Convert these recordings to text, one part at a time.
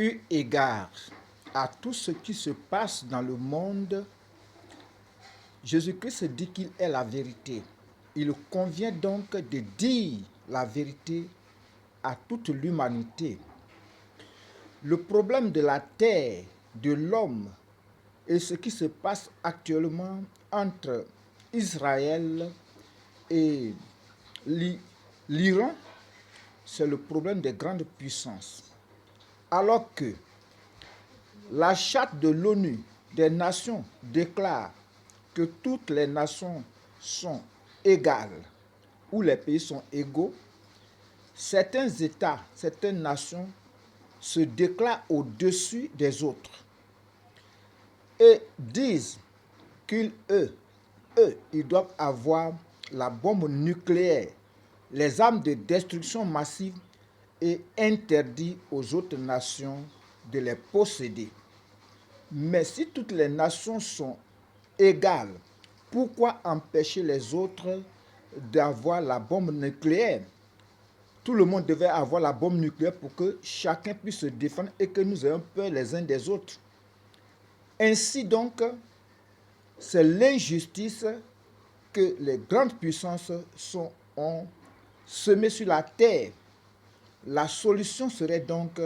Eu égard à tout ce qui se passe dans le monde, Jésus-Christ dit qu'il est la vérité. Il convient donc de dire la vérité à toute l'humanité. Le problème de la terre, de l'homme et ce qui se passe actuellement entre Israël et l'Iran, c'est le problème des grandes puissances. Alors que la charte de l'ONU des nations déclare que toutes les nations sont égales, où les pays sont égaux, certains États, certaines nations se déclarent au-dessus des autres et disent qu'ils, ils doivent avoir la bombe nucléaire, les armes de destruction massive et interdit aux autres nations de les posséder. Mais si toutes les nations sont égales, pourquoi empêcher les autres d'avoir la bombe nucléaire? Tout le monde devait avoir la bombe nucléaire pour que chacun puisse se défendre et que nous ayons peur les uns des autres. Ainsi donc, c'est l'injustice que les grandes puissances ont semée sur la terre. La solution serait donc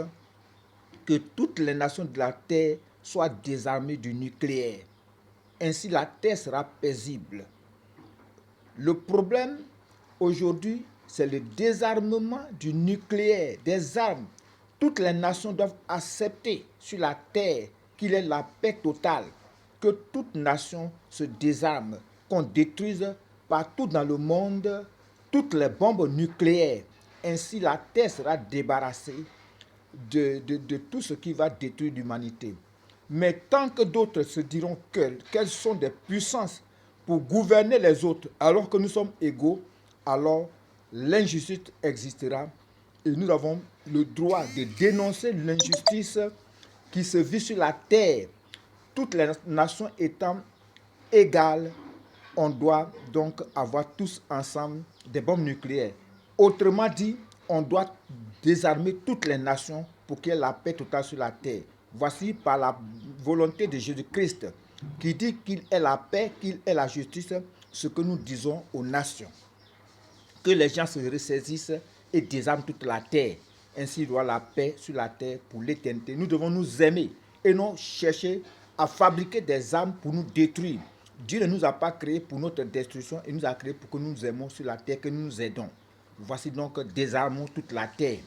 que toutes les nations de la terre soient désarmées du nucléaire. Ainsi, la terre sera paisible. Le problème aujourd'hui, c'est le désarmement du nucléaire, des armes. Toutes les nations doivent accepter sur la terre qu'il y ait la paix totale, que toute nation se désarme, qu'on détruise partout dans le monde toutes les bombes nucléaires. Ainsi, la terre sera débarrassée de tout ce qui va détruire l'humanité. Mais tant que d'autres se diront qu'elles sont des puissances pour gouverner les autres, alors que nous sommes égaux, alors l'injustice existera et nous avons le droit de dénoncer l'injustice qui se vit sur la terre. Toutes les nations étant égales, on doit donc avoir tous ensemble des bombes nucléaires. Autrement dit, on doit désarmer toutes les nations pour qu'il y ait la paix totale sur la terre. Voici par la volonté de Jésus-Christ qui dit qu'il est la paix, qu'il est la justice, ce que nous disons aux nations. Que les gens se ressaisissent et désarment toute la terre. Ainsi, il y aura la paix sur la terre pour l'éternité. Nous devons nous aimer et non chercher à fabriquer des armes pour nous détruire. Dieu ne nous a pas créés pour notre destruction, il nous a créés pour que nous nous aimions sur la terre, que nous nous aidons. Voici donc désarmons toute la terre.